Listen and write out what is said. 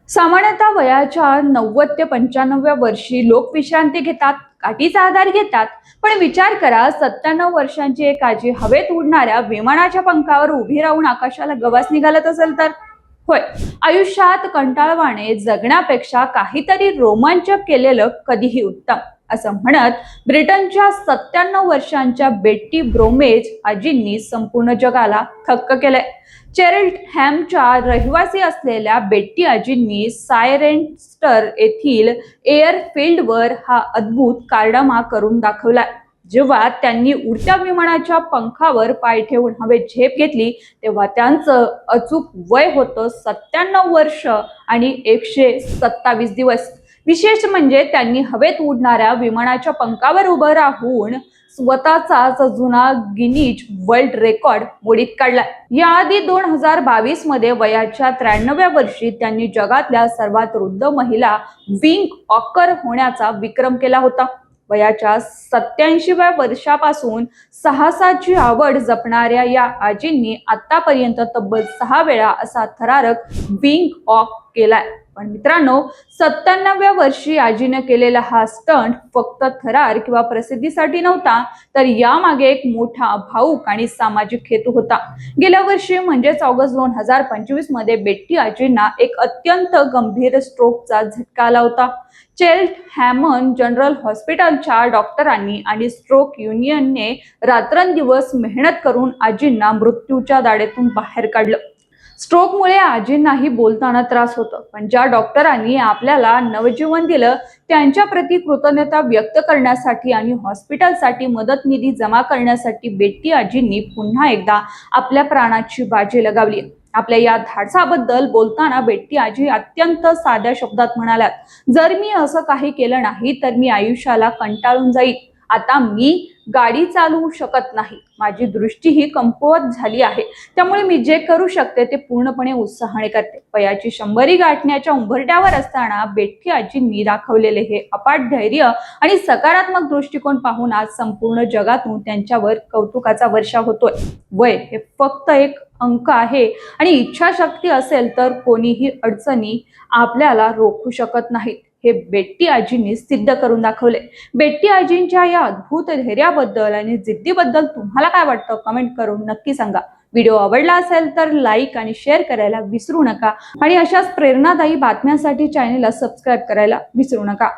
सामान्यतः वयाच्या 90 ते 95व्या वर्षी लोक विश्रांती घेतात, काठीचा आधार घेतात. पण विचार करा, 97 वर्षांची एक आजी हवेत उडणाऱ्या विमानाच्या पंखावर उभी राहून आकाशाला गवासणी घालत असेल तर? होय, आयुष्यात कंटाळवाणे जगण्यापेक्षा काहीतरी रोमांचक केलेलं कधीही उत्तम, असं म्हणत ब्रिटनच्या 97 वर्षांच्या बेट्टी ब्रोमेज आजींनी संपूर्ण जगाला थक्क केलंय. चेल्टहॅमच्या रहिवासी असलेल्या बेट्टी आजींनी सायरेन्स्टर येथील एअरफील्डवर हा अद्भुत कारनामा करून दाखवलाय. जेव्हा त्यांनी उडत्या विमानाच्या पंखावर पाय ठेवून हवेत झेप घेतली, तेव्हा त्यांचं अचूक वय होतं 97 वर्ष आणि 127 दिवस. विशेष म्हणजे त्यांनी हवेत उडणाऱ्या विमानाच्या पंखावर उभं राहून स्वतःचाच जुना गिनीज वर्ल्ड रेकॉर्ड मोडीत काढला. याआधी 2022 मध्ये वयाच्या 93व्या वर्षी त्यांनी जगातल्या सर्वात वृद्ध महिला विंग वॉकर होण्याचा विक्रम केला होता. वयाच्या 87व्या वर्षापासून साहसाची आवड जपणाऱ्या या आजींनी आतापर्यंत तब्बल 6 वेळा असा थरारक विंग वॉक केलाय. पण मित्रांनो, 97व्या वर्षी आजीने केलेला हा स्टंट फक्त थरार किंवा प्रसिद्धीसाठी नव्हता, तर यामागे एक मोठा भावूक आणि सामाजिक हेतू होता. गेल्या वर्षी म्हणजेच ऑगस्ट 2025 मध्ये बेट्टी आजींना एक अत्यंत गंभीर स्ट्रोकचा झटका आला होता. चेल्टहॅम जनरल हॉस्पिटलच्या डॉक्टरांनी आणि स्ट्रोक युनियनने रात्रंदिवस मेहनत करून आजींना मृत्यूच्या दाढेतून बाहेर काढलं. स्ट्रोकमुळे आजींनाही बोलताना त्रास होतो, पण ज्या डॉक्टरांनी आपल्याला नवजीवन दिलं त्यांच्या प्रति कृतज्ञता व्यक्त करण्यासाठी आणि हॉस्पिटलसाठी मदत निधी जमा करण्यासाठी बेट्टी आजींनी पुन्हा एकदा आपल्या प्राणाची बाजी लगावली. आपल्या या धाडसाबद्दल बोलताना बेट्टी आजी अत्यंत साध्या शब्दात म्हणाल्यात, जर मी असं काही केलं नाही तर मी आयुष्याला कंटाळून जाईल. आता मी गाडी चालवू शकत नाही, माझी दृष्टीही कमकुवत झाली आहे, त्यामुळे मी जे करू शकते ते पूर्णपणे उत्साहाने करते. वयाची 100 गाठण्याच्या उंबरठ्यावर असताना बेट्टी आजींनी दाखवलेले हे अफाट धैर्य आणि सकारात्मक दृष्टिकोन पाहून आज संपूर्ण जगातून त्यांच्यावर कौतुकाचा वर्षाव होतोय. वय हे फक्त एक अंक आहे आणि इच्छाशक्ती असेल तर कोणीही अडचणी आपल्याला रोखू शकत नाहीत, हे बेट्टी आजींनी सिद्ध करून दाखवले. बेट्टी आजींच्या या अद्भुत धैर्याबद्दल आणि जिद्दीबद्दल तुम्हाला काय वाटतं, कमेंट करून नक्की सांगा. व्हिडिओ आवडला असेल तर लाईक आणि शेअर करायला विसरू नका आणि अशाच प्रेरणादायी बातम्यांसाठी चॅनलला सबस्क्राईब करायला विसरू नका.